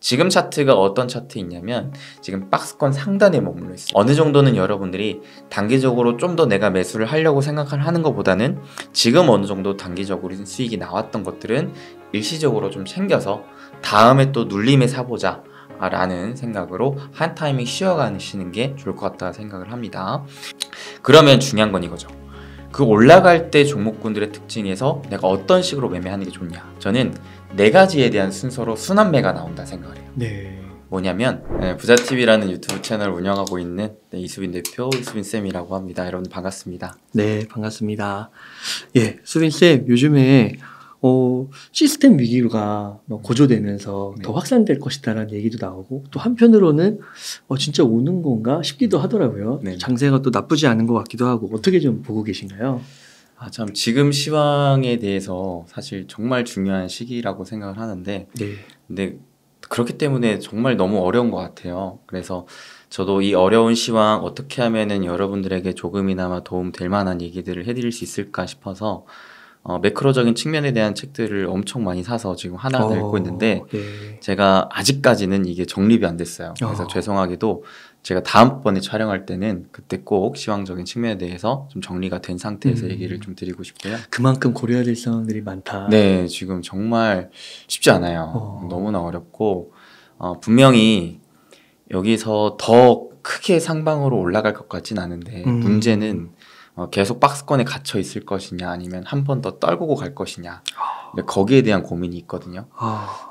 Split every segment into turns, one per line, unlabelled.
지금 차트가 어떤 차트이냐면 지금 박스권 상단에 머물러 있어요. 어느 정도는 여러분들이 단기적으로 좀 더 내가 매수를 하려고 생각하는 것보다는 지금 어느 정도 단기적으로 수익이 나왔던 것들은 일시적으로 좀 챙겨서 다음에 또 눌림에 사보자 라는 생각으로 한 타이밍 쉬어가시는 게 좋을 것 같다 생각을 합니다. 그러면 중요한 건 이거죠. 그 올라갈 때 종목군들의 특징에서 내가 어떤 식으로 매매하는 게 좋냐. 저는 4가지에 대한 순서로 순환매가 나온다 생각을 해요.
네.
뭐냐면 부자TV라는 유튜브 채널 운영하고 있는 이수빈 대표, 이수빈쌤이라고 합니다. 여러분 반갑습니다.
네, 반갑습니다. 예, 수빈쌤, 요즘에 시스템 위기가 고조되면서 더 확산될 것이다라는 얘기도 나오고, 또 한편으로는 진짜 오는 건가 싶기도 하더라고요.
네.
장세가 또 나쁘지 않은 것 같기도 하고, 어떻게 좀 보고 계신가요?
참 지금 시황에 대해서 사실 정말 중요한 시기라고 생각을 하는데,
네.
근데 그렇기 때문에 정말 너무 어려운 것 같아요. 그래서 저도 이 어려운 시황 어떻게 하면은 여러분들에게 조금이나마 도움 될 만한 얘기들을 해드릴 수 있을까 싶어서 매크로적인 측면에 대한 책들을 엄청 많이 사서 지금 하나 읽고 있는데,
네.
제가 아직까지는 이게 정립이 안 됐어요. 그래서 죄송하게도 제가 다음번에 촬영할 때는 그때 꼭 시황적인 측면에 대해서 좀 정리가 된 상태에서 얘기를 좀 드리고 싶고요.
그만큼 고려해야 될 상황들이 많다.
네, 지금 정말 쉽지 않아요. 너무나 어렵고 분명히 여기서 더 크게 상방으로 올라갈 것 같진 않은데, 문제는 계속 박스권에 갇혀 있을 것이냐 아니면 한 번 더 떨구고 갈 것이냐, 거기에 대한 고민이 있거든요.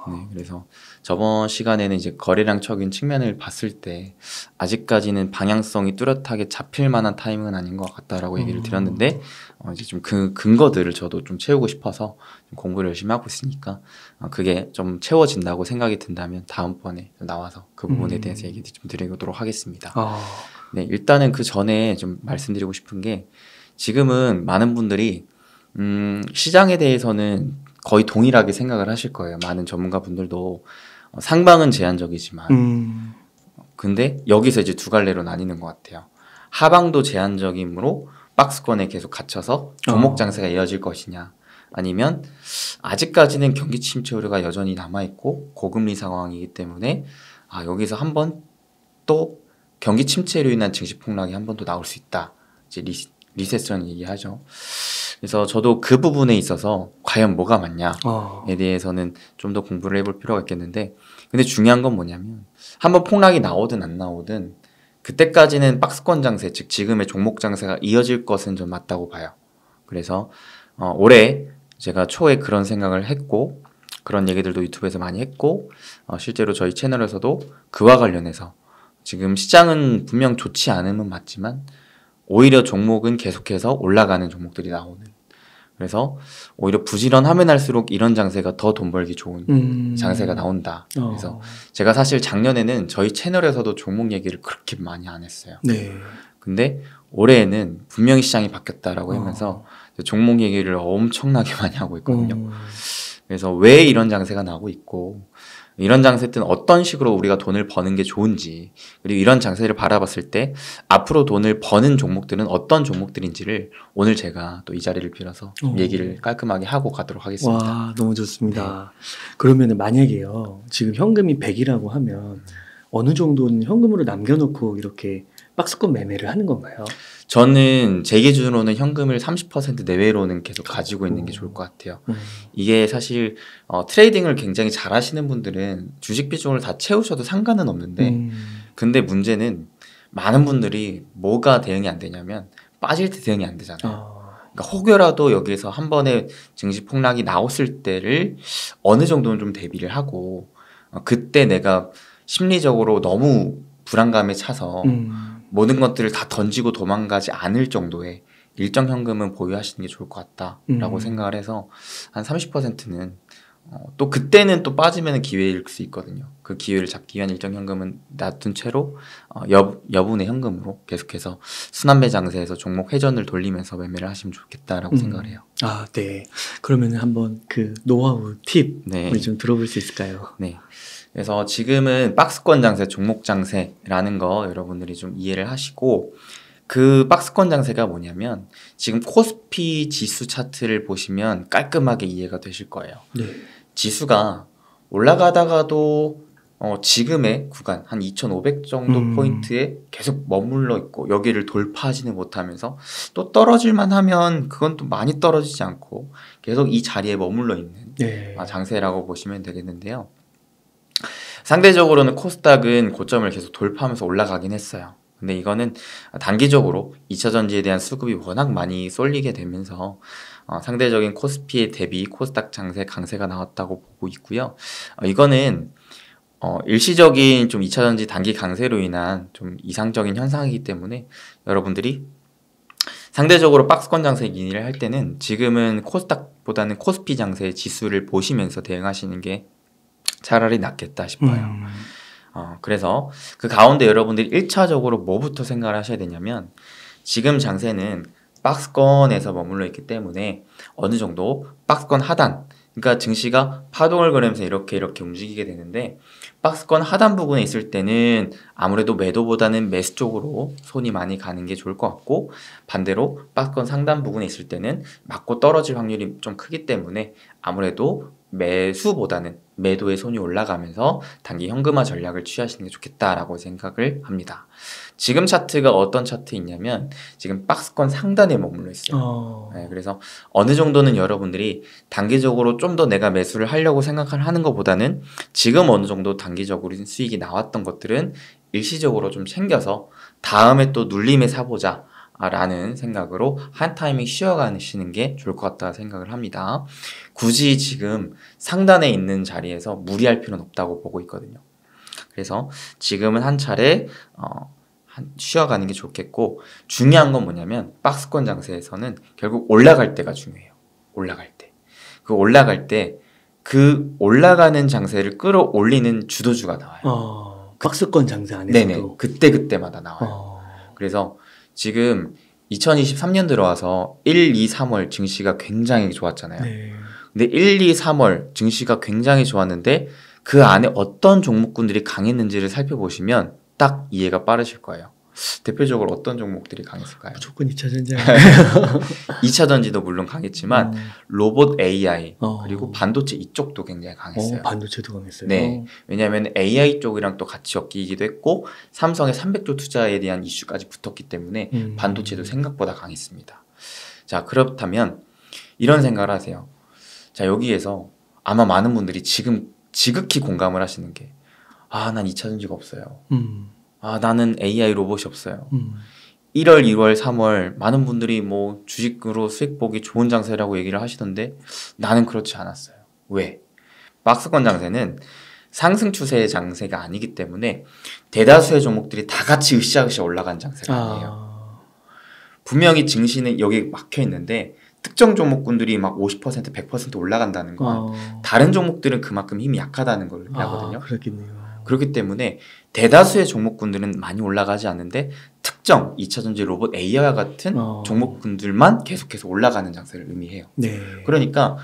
네, 그래서 저번 시간에는 이제 거래량적인 측면을 봤을 때 아직까지는 방향성이 뚜렷하게 잡힐 만한 타이밍은 아닌 것 같다라고 얘기를 드렸는데, 이제 좀 그 근거들을 저도 좀 채우고 싶어서 좀 공부를 열심히 하고 있으니까 그게 좀 채워진다고 생각이 든다면 다음번에 나와서 그 부분에 대해서 얘기 좀 드리도록 하겠습니다. 네, 일단은 그 전에 좀 말씀드리고 싶은 게, 지금은 많은 분들이 시장에 대해서는 거의 동일하게 생각을 하실 거예요. 많은 전문가 분들도 상방은 제한적이지만 근데 여기서 이제 두 갈래로 나뉘는 것 같아요. 하방도 제한적이므로 박스권에 계속 갇혀서 종목 장세가 이어질 것이냐, 아니면 아직까지는 경기 침체 우려가 여전히 남아있고 고금리 상황이기 때문에 여기서 한번 또 경기 침체로 인한 증시 폭락이 한 번 더 나올 수 있다. 이제 리세션 얘기하죠. 그래서 저도 그 부분에 있어서 과연 뭐가 맞냐에 대해서는 좀 더 공부를 해볼 필요가 있겠는데, 근데 중요한 건 뭐냐면 한번 폭락이 나오든 안 나오든 그때까지는 박스권 장세, 즉 지금의 종목 장세가 이어질 것은 좀 맞다고 봐요. 그래서 올해 제가 초에 그런 생각을 했고, 그런 얘기들도 유튜브에서 많이 했고, 실제로 저희 채널에서도 그와 관련해서 지금 시장은 분명 좋지 않음은 맞지만 오히려 종목은 계속해서 올라가는 종목들이 나오는, 그래서 오히려 부지런하면 할수록 이런 장세가 더 돈 벌기 좋은 장세가 나온다. 그래서 제가 사실 작년에는 저희 채널에서도 종목 얘기를 그렇게 많이 안 했어요.
네.
근데 올해에는 분명히 시장이 바뀌었다라고 하면서 종목 얘기를 엄청나게 많이 하고 있거든요. 그래서 왜 이런 장세가 나고 있고, 이런 장세 때는 어떤 식으로 우리가 돈을 버는 게 좋은지, 그리고 이런 장세를 바라봤을 때 앞으로 돈을 버는 종목들은 어떤 종목들인지를 오늘 제가 또 이 자리를 빌어서 얘기를 깔끔하게 하고 가도록 하겠습니다.
와, 너무 좋습니다. 네. 그러면 만약에요, 지금 현금이 100이라고 하면 어느 정도는 현금으로 남겨놓고 이렇게 박스권 매매를 하는 건가요?
저는 제 기준으로는 현금을 30% 내외로는 계속 가지고 있는 게 좋을 것 같아요. 이게 사실 트레이딩을 굉장히 잘 하시는 분들은 주식 비중을 다 채우셔도 상관은 없는데, 근데 문제는 많은 분들이 뭐가 대응이 안 되냐면 빠질 때 대응이 안 되잖아요. 그러니까 혹여라도 여기에서 한 번에 증시 폭락이 나왔을 때를 어느 정도는 좀 대비를 하고, 그때 내가 심리적으로 너무 불안감에 차서 모든 것들을 다 던지고 도망가지 않을 정도의 일정 현금은 보유하시는 게 좋을 것 같다라고 생각을 해서, 한 30%는 또 그때는 또 빠지면 기회일 수 있거든요. 그 기회를 잡기 위한 일정 현금은 놔둔 채로 여분의 현금으로 계속해서 순환매 장세에서 종목 회전을 돌리면서 매매를 하시면 좋겠다라고 생각을 해요.
네. 그러면 한번 그 노하우 팁
네.
우리 좀 들어볼 수 있을까요?
네. 그래서 지금은 박스권 장세, 종목 장세라는 거 여러분들이 좀 이해를 하시고, 그 박스권 장세가 뭐냐면 지금 코스피 지수 차트를 보시면 깔끔하게 이해가 되실 거예요.
네.
지수가 올라가다가도 지금의 구간 한 2,500 정도 포인트에 계속 머물러 있고 여기를 돌파하지는 못하면서 또 떨어질만 하면 그건 또 많이 떨어지지 않고 계속 이 자리에 머물러 있는 장세라고 보시면 되겠는데요. 상대적으로는 코스닥은 고점을 계속 돌파하면서 올라가긴 했어요. 근데 이거는 단기적으로 2차 전지에 대한 수급이 워낙 많이 쏠리게 되면서 상대적인 코스피에 대비 코스닥 장세 강세가 나왔다고 보고 있고요. 이거는 일시적인 좀 2차 전지 단기 강세로 인한 좀 이상적인 현상이기 때문에 여러분들이 상대적으로 박스권 장세 기인을 할 때는 지금은 코스닥보다는 코스피 장세 지수를 보시면서 대응하시는 게 차라리 낫겠다 싶어요. 그래서 그 가운데 여러분들이 1차적으로 뭐부터 생각을 하셔야 되냐면 지금 장세는 박스권에서 머물러 있기 때문에 어느 정도 박스권 하단, 그러니까 증시가 파동을 그리면서 이렇게 움직이게 되는데 박스권 하단 부분에 있을 때는 아무래도 매도보다는 매수 쪽으로 손이 많이 가는 게 좋을 것 같고, 반대로 박스권 상단 부분에 있을 때는 맞고 떨어질 확률이 좀 크기 때문에 아무래도 매수보다는 매도에 손이 올라가면서 단기 현금화 전략을 취하시는 게 좋겠다라고 생각을 합니다. 지금 차트가 어떤 차트이냐면 지금 박스권 상단에 머물러 있어요. 그래서 어느 정도는 여러분들이 단기적으로 좀 더 내가 매수를 하려고 생각하는 것보다는 지금 어느 정도 단기적으로 수익이 나왔던 것들은 일시적으로 좀 챙겨서 다음에 또 눌림에 사보자 라는 생각으로 한 타이밍 쉬어가시는 게 좋을 것 같다 생각을 합니다. 굳이 지금 상단에 있는 자리에서 무리할 필요는 없다고 보고 있거든요. 그래서 지금은 한 차례 쉬어가는 게 좋겠고, 중요한 건 뭐냐면 박스권 장세에서는 결국 올라갈 때가 중요해요. 올라갈 때. 그 올라가는 장세를 끌어올리는 주도주가 나와요.
박스권 장세 안에서도?
네네. 그때마다 나와요. 그래서 지금 2023년 들어와서 1, 2, 3월 증시가 굉장히 좋았잖아요. 근데 1, 2, 3월 증시가 굉장히 좋았는데 그 안에 어떤 종목군들이 강했는지를 살펴보시면 딱 이해가 빠르실 거예요. 대표적으로 어떤 종목들이 강했을까요?
무조건 2차 전지.
2차 전지도 물론 강했지만 로봇 AI 그리고 반도체 이쪽도 굉장히 강했어요.
반도체도 강했어요.
네, 왜냐하면 AI 쪽이랑 또 같이 엮이기도 했고 삼성의 300조 투자에 대한 이슈까지 붙었기 때문에 반도체도 생각보다 강했습니다. 자, 그렇다면 이런 생각을 하세요. 자, 여기에서 아마 많은 분들이 지금 지극히 공감을 하시는 게 난 2차 전지가 없어요. 나는 AI 로봇이 없어요. 1월, 2월, 3월 많은 분들이 뭐 주식으로 수익 보기 좋은 장세라고 얘기를 하시던데 나는 그렇지 않았어요. 왜? 박스권 장세는 상승 추세의 장세가 아니기 때문에 대다수의 종목들이 다 같이 으쌰으쌰 올라간 장세가 아니에요. 분명히 증시는 여기 막혀 있는데 특정 종목군들이 막 50%, 100% 올라간다는 건 다른 종목들은 그만큼 힘이 약하다는 걸 의미하거든요.
그렇겠네요.
그렇기 때문에 대다수의 종목군들은 많이 올라가지 않는데 특정 2차전지 로봇 AI와 같은 종목군들만 계속해서 올라가는 장세를 의미해요. 그러니까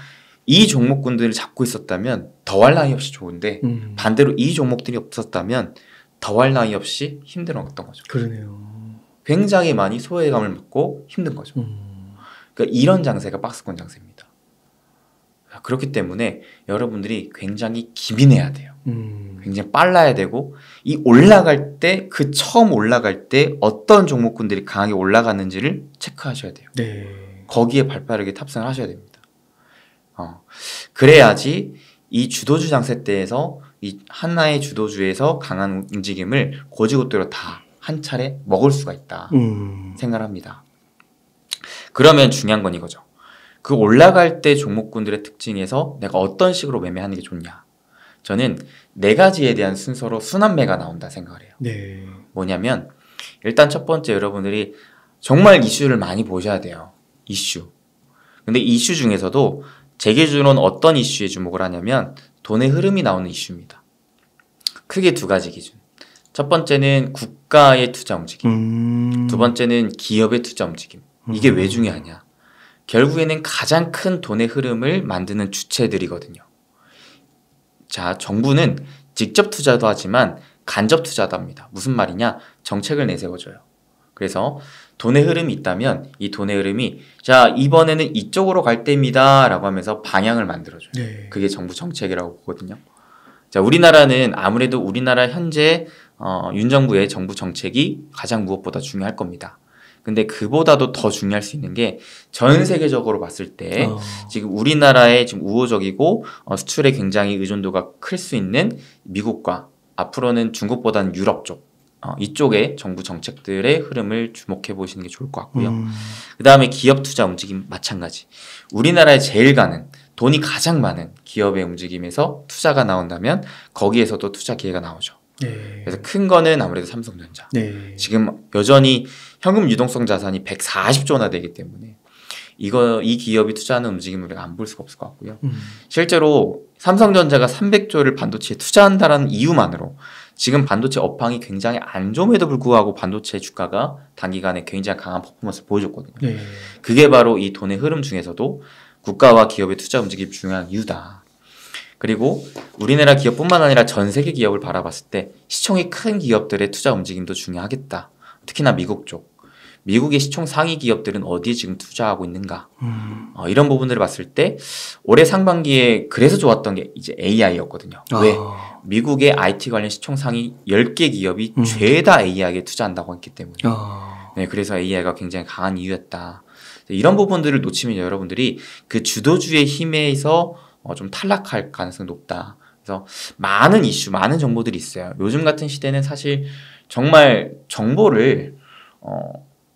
이 종목군들을 잡고 있었다면 더할 나위 없이 좋은데 반대로 이 종목들이 없었다면 더할 나위 없이 힘들었던 거죠.
그러네요.
굉장히 많이 소외감을 먹고 힘든 거죠. 그러니까 이런 장세가 박스권 장세입니다. 그렇기 때문에 여러분들이 굉장히 기민해야 돼요. 굉장히 빨라야 되고 이 올라갈 때 그 처음 올라갈 때 어떤 종목군들이 강하게 올라갔는지를 체크하셔야 돼요. 거기에 발빠르게 탑승을 하셔야 됩니다. 그래야지 이 주도주 장세 때에서 이 하나의 주도주에서 강한 움직임을 고지고대로 다 한 차례 먹을 수가 있다 생각을 합니다. 그러면 중요한 건 이거죠. 그 올라갈 때 종목군들의 특징에서 내가 어떤 식으로 매매하는 게 좋냐. 저는 4가지에 대한 순서로 순환매가 나온다 생각을 해요. 뭐냐면 일단 첫 번째, 여러분들이 정말 이슈를 많이 보셔야 돼요. 이슈. 근데 이슈 중에서도 제 기준으로는 어떤 이슈에 주목을 하냐면 돈의 흐름이 나오는 이슈입니다. 크게 2가지 기준. 첫 번째는 국가의 투자 움직임. 두 번째는 기업의 투자 움직임. 이게 왜 중요하냐. 결국에는 가장 큰 돈의 흐름을 만드는 주체들이거든요. 자, 정부는 직접 투자도 하지만 간접 투자도 합니다. 무슨 말이냐? 정책을 내세워줘요. 그래서 돈의 흐름이 있다면 이 돈의 흐름이 자, 이번에는 이쪽으로 갈 때입니다 라고 하면서 방향을 만들어줘요. 그게 정부 정책이라고 보거든요. 자, 우리나라는 아무래도 우리나라 현재 윤 정부의 정부 정책이 가장 무엇보다 중요할 겁니다. 근데 그보다도 더 중요할 수 있는 게 전 세계적으로 봤을 때 지금 우리나라의 지금 우호적이고 수출에 굉장히 의존도가 클 수 있는 미국과 앞으로는 중국보다는 유럽 쪽 이쪽의 정부 정책들의 흐름을 주목해 보시는 게 좋을 것 같고요. 그 다음에 기업 투자 움직임 마찬가지. 우리나라에 제일 가는 돈이 가장 많은 기업의 움직임에서 투자가 나온다면 거기에서도 투자 기회가 나오죠. 네. 그래서 큰 거는 아무래도 삼성전자. 네. 지금 여전히 현금 유동성 자산이 140조 원나 되기 때문에 이 기업이 투자하는 움직임을 우리가 안 볼 수가 없을 것 같고요. 실제로 삼성전자가 300조를 반도체에 투자한다는 이유만으로 지금 반도체 업황이 굉장히 안 좋음에도 불구하고 반도체 주가가 단기간에 굉장히 강한 퍼포먼스를 보여줬거든요. 네. 그게 바로 이 돈의 흐름 중에서도 국가와 기업의 투자 움직임이 중요한 이유다. 그리고 우리나라 기업뿐만 아니라 전 세계 기업을 바라봤을 때 시총이 큰 기업들의 투자 움직임도 중요하겠다. 특히나 미국 쪽. 미국의 시총 상위 기업들은 어디에 지금 투자하고 있는가. 이런 부분들을 봤을 때 올해 상반기에 그래서 좋았던 게 이제 AI였거든요. 왜? 미국의 IT 관련 시총 상위 10개 기업이 죄다 AI에 투자한다고 했기 때문에. 네, 그래서 AI가 굉장히 강한 이유였다. 이런 부분들을 놓치면 여러분들이 그 주도주의 힘에서 좀 탈락할 가능성이 높다. 그래서 많은 이슈, 많은 정보들이 있어요. 요즘 같은 시대는 사실 정말 정보를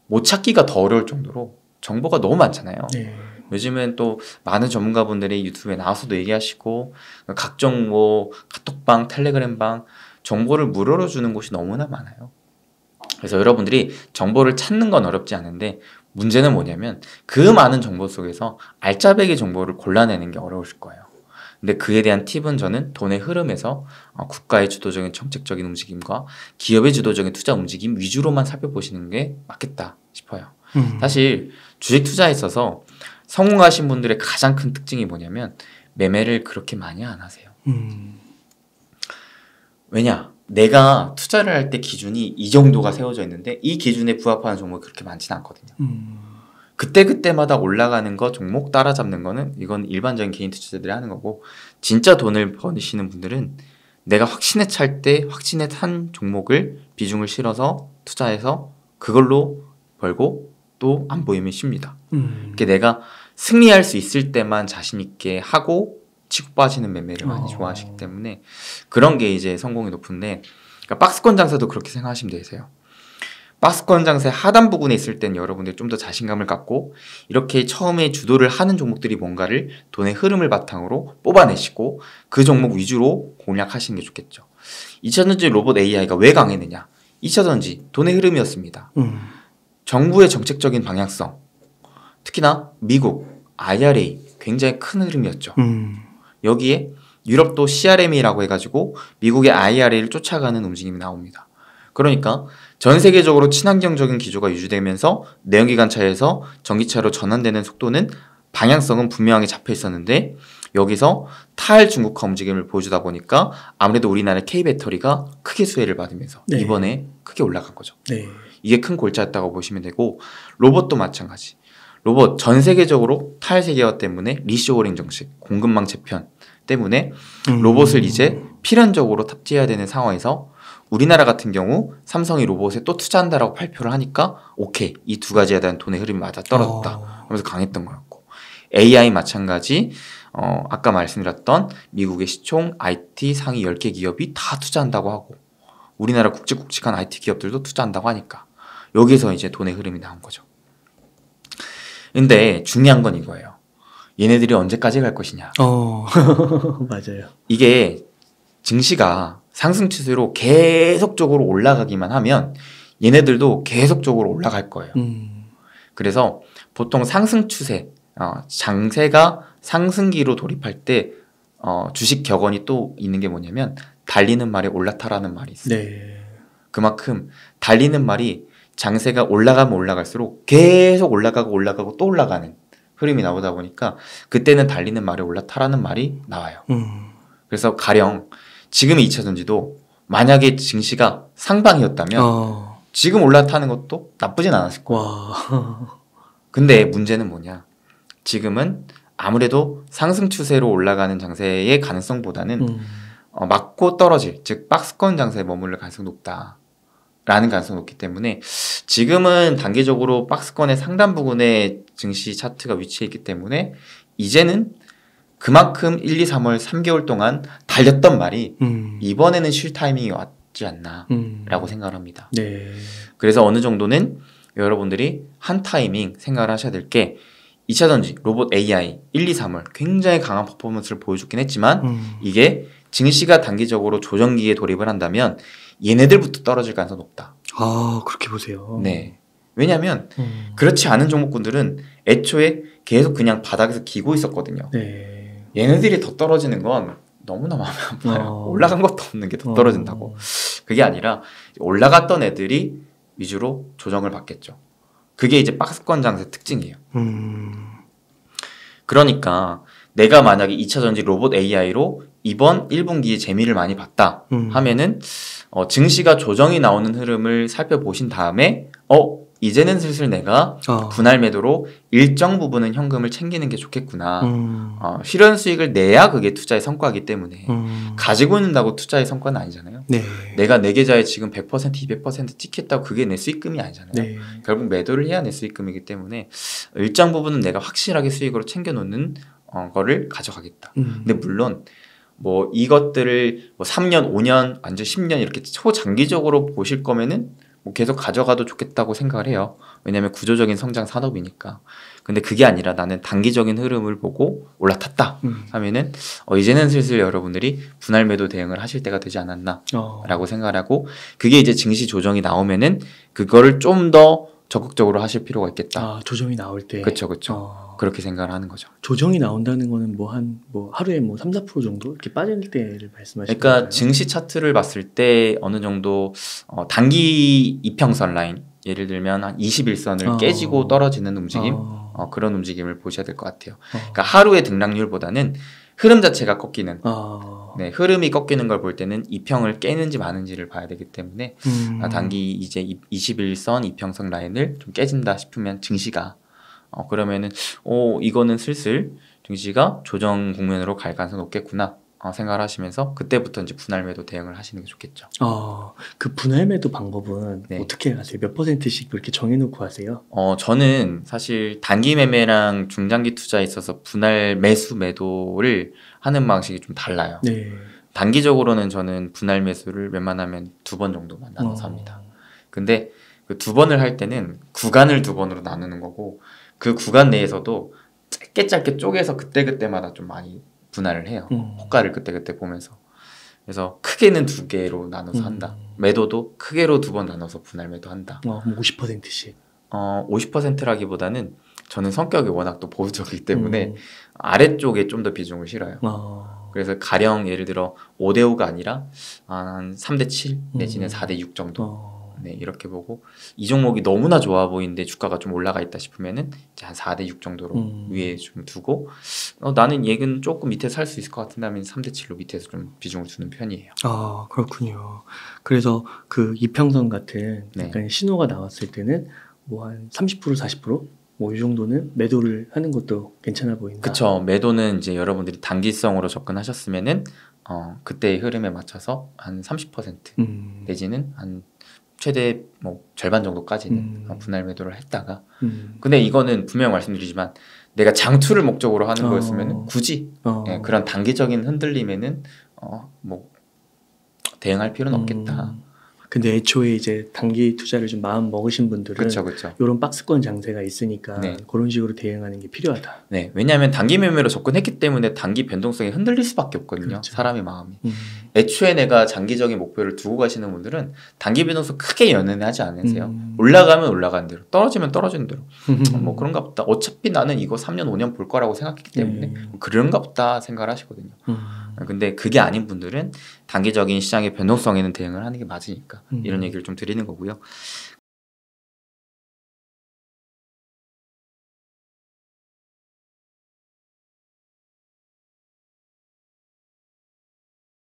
못 찾기가 더 어려울 정도로 정보가 너무 많잖아요. 네. 요즘은 또 많은 전문가분들이 유튜브에 나와서도 얘기하시고 각종 뭐 카톡방, 텔레그램방 정보를 무료로 주는 곳이 너무나 많아요. 그래서 여러분들이 정보를 찾는 건 어렵지 않은데 문제는 뭐냐면 그 많은 정보 속에서 알짜배기 정보를 골라내는 게 어려우실 거예요. 근데 그에 대한 팁은 저는 돈의 흐름에서 국가의 주도적인 정책적인 움직임과 기업의 주도적인 투자 움직임 위주로만 살펴보시는 게 맞겠다 싶어요. 사실 주식 투자에 있어서 성공하신 분들의 가장 큰 특징이 뭐냐면 매매를 그렇게 많이 안 하세요. 왜냐? 내가 투자를 할 때 기준이 이 정도가 세워져 있는데 이 기준에 부합하는 종목이 그렇게 많지는 않거든요. 그때그때마다 올라가는 거 종목 따라잡는 거는 이건 일반적인 개인 투자자들이 하는 거고 진짜 돈을 버시는 분들은 내가 확신에 찰 때 확신에 찬 종목을 비중을 실어서 투자해서 그걸로 벌고 또 안 보이면 쉽니다. 그러니까 내가 승리할 수 있을 때만 자신 있게 하고 치고 빠지는 매매를 많이 좋아하시기 때문에 그런 게 이제 성공이 높은데 그러니까 박스권 장사도 그렇게 생각하시면 되세요. 박스권 장세 하단 부분에 있을 땐 여러분들이 좀 더 자신감을 갖고 이렇게 처음에 주도를 하는 종목들이 뭔가를 돈의 흐름을 바탕으로 뽑아내시고 그 종목 위주로 공략하시는 게 좋겠죠. 2차전지 로봇 AI가 왜 강했느냐? 2차전지 돈의 흐름이었습니다. 정부의 정책적인 방향성, 특히나 미국 IRA 굉장히 큰 흐름이었죠. 여기에 유럽도 CRM이라고 해가지고 미국의 IRA를 쫓아가는 움직임이 나옵니다. 그러니까 전 세계적으로 친환경적인 기조가 유지되면서 내연기관차에서 전기차로 전환되는 속도는 방향성은 분명하게 잡혀 있었는데 여기서 탈중국화 움직임을 보여주다 보니까 아무래도 우리나라의 K배터리가 크게 수혜를 받으면서 네. 이번에 크게 올라간 거죠. 네. 이게 큰 골자였다고 보시면 되고 로봇도 마찬가지. 로봇 전 세계적으로 탈세계화 때문에 리쇼어링 정책, 공급망 재편 때문에 로봇을 이제 필연적으로 탑재해야 되는 상황에서 우리나라 같은 경우 삼성이 로봇에 또 투자한다라고 발표를 하니까 오케이 이 두 가지에 대한 돈의 흐름이 맞아 떨어졌다 하면서 강했던 거였고 AI 마찬가지 아까 말씀드렸던 미국의 시총 IT 상위 10개 기업이 다 투자한다고 하고 우리나라 굵직굵직한 IT 기업들도 투자한다고 하니까 여기서 이제 돈의 흐름이 나온 거죠. 근데 중요한 건 이거예요. 얘네들이 언제까지 갈 것이냐.
맞아요.
이게 증시가 상승 추세로 계속적으로 올라가기만 하면 얘네들도 계속적으로 올라갈 거예요. 그래서 보통 상승 추세, 장세가 상승기로 돌입할 때 주식 격언이 또 있는 게 뭐냐면 달리는 말에 올라타라는 말이 있어요. 네. 그만큼 달리는 말이 장세가 올라가면 올라갈수록 계속 올라가고 또 올라가는 흐름이 나오다 보니까 그때는 달리는 말에 올라타라는 말이 나와요. 그래서 가령 지금의 2차전지도 만약에 증시가 상방이었다면 지금 올라타는 것도 나쁘진 않았을 거예요. 근데 문제는 뭐냐? 지금은 아무래도 상승 추세로 올라가는 장세의 가능성보다는 맞고 떨어질, 즉 박스권 장세에 머무를 가능성이 높다라는 가능성이 높기 때문에 지금은 단기적으로 박스권의 상단 부근에 증시 차트가 위치해 있기 때문에 이제는 그만큼 1, 2, 3월 3개월 동안 달렸던 말이 이번에는 쉴 타이밍이 왔지 않나라고 생각을 합니다.
네.
그래서 어느 정도는 여러분들이 한 타이밍 생각을 하셔야 될 게 2차전지, 로봇 AI 1, 2, 3월 굉장히 강한 퍼포먼스를 보여줬긴 했지만 이게 증시가 단기적으로 조정기에 돌입을 한다면 얘네들부터 떨어질 가능성이 높다.
아, 그렇게 보세요.
네. 왜냐하면 그렇지 않은 종목군들은 애초에 계속 그냥 바닥에서 기고 있었거든요.
네.
얘네들이 더 떨어지는 건 너무나 마음이 아파요. 올라간 것도 없는 게 더 떨어진다고. 그게 아니라 올라갔던 애들이 위주로 조정을 받겠죠. 그게 이제 박스권 장세 특징이에요. 그러니까 내가 만약에 2차전지 로봇 AI로 이번 1분기에 재미를 많이 봤다 하면은 증시가 조정이 나오는 흐름을 살펴보신 다음에 이제는 슬슬 내가 분할 매도로 일정 부분은 현금을 챙기는 게 좋겠구나. 실현 수익을 내야 그게 투자의 성과이기 때문에 가지고 있는다고 투자의 성과는 아니잖아요.
네.
내가 내 계좌에 지금 100% 200% 찍혔다고 그게 내 수익금이 아니잖아요.
네.
결국 매도를 해야 내 수익금이기 때문에 일정 부분은 내가 확실하게 수익으로 챙겨놓는 거를 가져가겠다. 근데 물론 뭐 이것들을 뭐 3년, 5년, 완전 10년 이렇게 초장기적으로 보실 거면은 뭐 계속 가져가도 좋겠다고 생각을 해요. 왜냐하면 구조적인 성장 산업이니까. 근데 그게 아니라 나는 단기적인 흐름을 보고 올라탔다 하면은 이제는 슬슬 여러분들이 분할 매도 대응을 하실 때가 되지 않았나라고 생각을 하고, 그게 이제 증시 조정이 나오면은 그거를 좀 더 적극적으로 하실 필요가 있겠다.
아, 조정이 나올 때.
그렇죠. 그렇게 생각을 하는 거죠.
조정이 나온다는 거는 하루에 3, 4% 정도 이렇게 빠질 때를 말씀하시는
그러니까
건가요?
증시 차트를 봤을 때 어느 정도 단기 이평선 라인, 예를 들면 한 21선을 깨지고 떨어지는 움직임, 그런 움직임을 보셔야 될 것 같아요. 그러니까 하루의 등락률보다는 흐름 자체가 꺾이는, 네, 흐름이 꺾이는 걸 볼 때는 이평을 깨는지 마는지를 봐야 되기 때문에 단기 이제 21선 이평선 라인을 좀 깨진다 싶으면 증시가 그러면은 이거는 슬슬 증시가 조정 국면으로 갈 가능성이 높겠구나 생각을 하시면서 그때부터 이제 분할 매도 대응을 하시는 게 좋겠죠.
그 분할 매도 방법은
네.
어떻게 하세요? 몇 %씩 그렇게 정해놓고 하세요?
저는 사실 단기 매매랑 중장기 투자에 있어서 분할 매수 매도를 하는 방식이 좀 달라요.
네.
단기적으로는 저는 분할 매수를 웬만하면 2번 정도만 나눠서 합니다. 근데 그 2번을 할 때는 구간을 2번으로 나누는 거고, 그 구간 내에서도 짧게 쪼개서 그때그때마다 좀 많이 분할을 해요. 호가를 그때그때 보면서. 그래서 크게는 2개로 나눠서 한다. 매도도 크게로 2번 나눠서 분할 매도한다.
50%씩.
50%라기보다는 저는 성격이 워낙 또 보수적이기 때문에 아래쪽에 좀 더 비중을 실어요. 그래서 가령 예를 들어 5대5가 아니라 한 3대7 내지는 4대6 정도. 네, 이렇게 보고 이 종목이 너무나 좋아 보이는데 주가가 좀 올라가 있다 싶으면은 이제 한 4대6 정도로 위에 좀 두고, 나는 얘는 조금 밑에 살 수 있을 것 같은다면 3대7로 밑에서 좀 비중을 두는 편이에요.
그렇군요. 그래서 그 이평선 같은
네.
약간 신호가 나왔을 때는 뭐 한 30% 40% 뭐 이 정도는 매도를 하는 것도 괜찮아 보인다.
그쵸. 매도는 이제 여러분들이 단기성으로 접근하셨으면은 그때의 흐름에 맞춰서 한 30% 내지는 한 최대 뭐 절반 정도까지는 분할 매도를 했다가, 근데 이거는 분명 말씀드리지만 내가 장투를 목적으로 하는 거였으면 굳이 그런 단기적인 흔들림에는 뭐 대응할 필요는 없겠다.
근데 애초에 이제 단기 투자를 좀 마음 먹으신 분들은
그쵸.
이런 박스권 장세가 있으니까
네.
그런 식으로 대응하는 게 필요하다.
네, 왜냐하면 단기 매매로 접근했기 때문에 단기 변동성이 흔들릴 수밖에 없거든요.
그렇죠.
사람의 마음이. 애초에 내가 장기적인 목표를 두고 가시는 분들은 단기 변동성 크게 연연하지 않으세요. 올라가면 올라가는 대로, 떨어지면 떨어지는 대로. 뭐 그런가 보다. 어차피 나는 이거 3년 5년 볼 거라고 생각했기 때문에 그런가 보다 생각을 하시거든요. 근데 그게 아닌 분들은 단기적인 시장의 변동성에는 대응을 하는 게 맞으니까 이런 얘기를 좀 드리는 거고요.